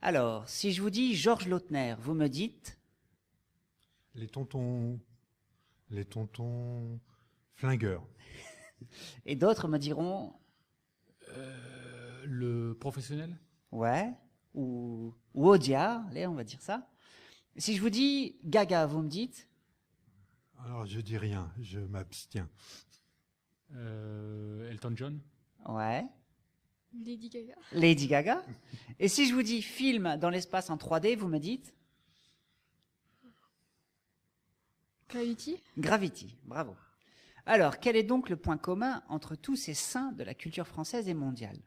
Alors, si je vous dis Georges Lautner, vous me dites Les tontons flingueurs. et d'autres me diront Le professionnel? ouais, ou Audiard, allez, on va dire ça. Si je vous dis Gaga, vous me dites Alors, je dis rien, je m'abstiens. Elton John? ouais, Lady Gaga. Lady Gaga. Et si je vous dis film dans l'espace en 3D, vous me dites Gravity. Gravity, bravo. Alors, quel est donc le point commun entre tous ces saints de la culture française et mondiale?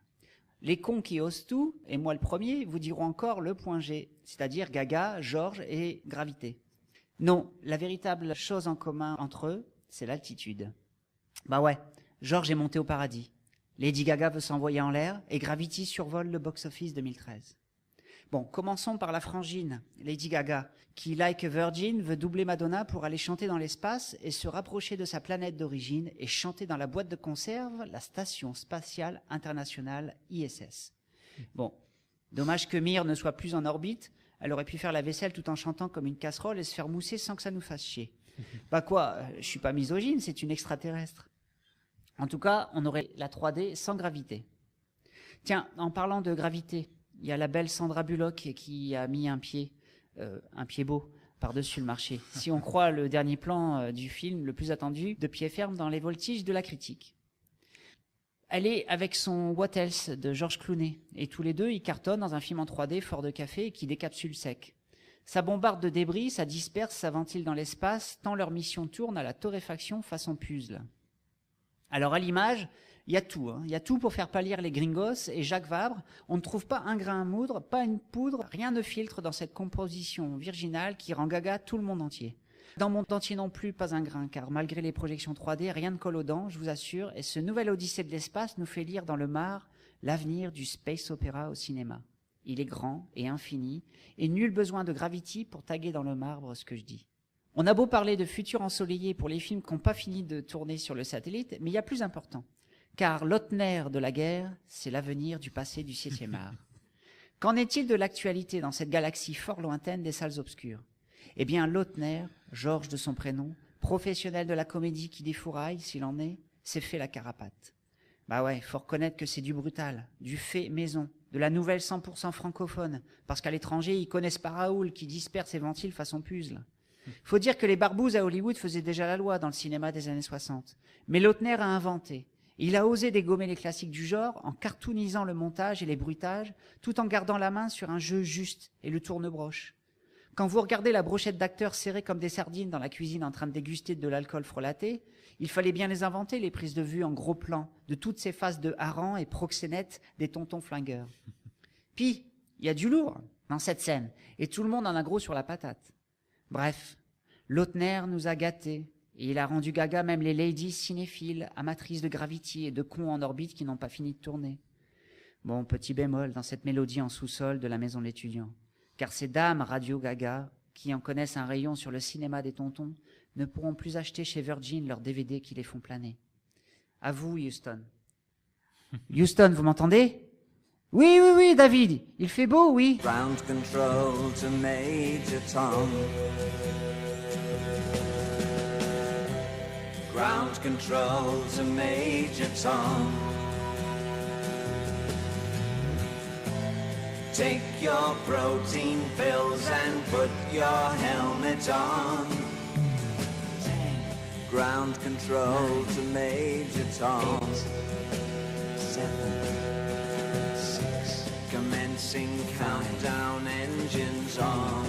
Les cons qui osent tout, et moi le premier, vous diront encore le point G, c'est-à-dire Gaga, Georges et gravité. Non, la véritable chose en commun entre eux, c'est l'altitude. Bah ouais, Georges est monté au paradis. Lady Gaga veut s'envoyer en l'air et Gravity survole le box-office 2013. Bon, commençons par la frangine, Lady Gaga, qui, like a virgin, veut doubler Madonna pour aller chanter dans l'espace et se rapprocher de sa planète d'origine et chanter dans la boîte de conserve, la Station Spatiale Internationale ISS. Bon, dommage que Mir ne soit plus en orbite, elle aurait pu faire la vaisselle tout en chantant comme une casserole et se faire mousser sans que ça nous fasse chier. Bah quoi, je suis pas misogyne, c'est une extraterrestre. En tout cas, on aurait la 3D sans gravité. Tiens, en parlant de gravité, il y a la belle Sandra Bullock qui a mis un pied beau, par-dessus le marché. Si on croit le dernier plan du film, le plus attendu, de pied ferme dans les voltiges de la critique. Elle est avec son What Else de George Clooney. Et tous les deux, ils cartonnent dans un film en 3D fort de café qui décapsule sec. Ça bombarde de débris, ça disperse, ça ventile dans l'espace, tant leur mission tourne à la torréfaction façon puzzle. Alors à l'image, il y a tout, hein. Il y a tout pour faire pâlir les gringos et Jacques Vabre. On ne trouve pas un grain à moudre, pas une poudre, rien ne filtre dans cette composition virginale qui rend gaga tout le monde entier. Dans mon entier non plus, pas un grain, car malgré les projections 3D, rien ne colle aux dents, je vous assure, et ce nouvel Odyssée de l'espace nous fait lire dans le marc l'avenir du space opéra au cinéma. Il est grand et infini, et nul besoin de Gravity pour taguer dans le marbre ce que je dis. On a beau parler de futur ensoleillé pour les films qui n'ont pas fini de tourner sur le satellite, mais il y a plus important. Car Lautner de la guerre, c'est l'avenir du passé du 7e art. Qu'en est-il de l'actualité dans cette galaxie fort lointaine des salles obscures? Eh bien, Lautner, Georges de son prénom, professionnel de la comédie qui défouraille, s'il en est, s'est fait la carapate. Bah ouais, faut reconnaître que c'est du brutal, du fait maison, de la nouvelle 100% francophone, parce qu'à l'étranger, ils connaissent pas Raoul qui disperse et ventile façon puzzle. Faut dire que les barbouzes à Hollywood faisaient déjà la loi dans le cinéma des années 60. Mais Lautner a inventé. Il a osé dégommer les classiques du genre en cartoonisant le montage et les bruitages, tout en gardant la main sur un jeu juste et le tourne-broche. Quand vous regardez la brochette d'acteurs serrés comme des sardines dans la cuisine en train de déguster de l'alcool frelaté, il fallait bien les inventer, les prises de vue en gros plan, de toutes ces phases de harangue et proxénètes des tontons flingueurs. Puis, il y a du lourd dans cette scène, et tout le monde en a gros sur la patate. Bref, Lautner nous a gâtés, et il a rendu gaga même les ladies cinéphiles, amatrices de Gravity et de cons en orbite qui n'ont pas fini de tourner. Bon, petit bémol dans cette mélodie en sous-sol de la maison de l'étudiant. Car ces dames radio gaga, qui en connaissent un rayon sur le cinéma des tontons, ne pourront plus acheter chez Virgin leurs DVD qui les font planer. À vous, Houston. Houston, vous m'entendez? Oui, oui, oui, David. Il fait beau, oui. Ground control to Major Tom. Ground control to Major Tom. Take your protein pills and put your helmet on. Ground control to Major Tom. 7, 6. Commencing countdown, engines on.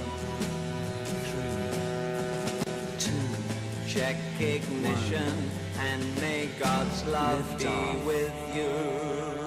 3, 2. Check ignition and may God's love be with you.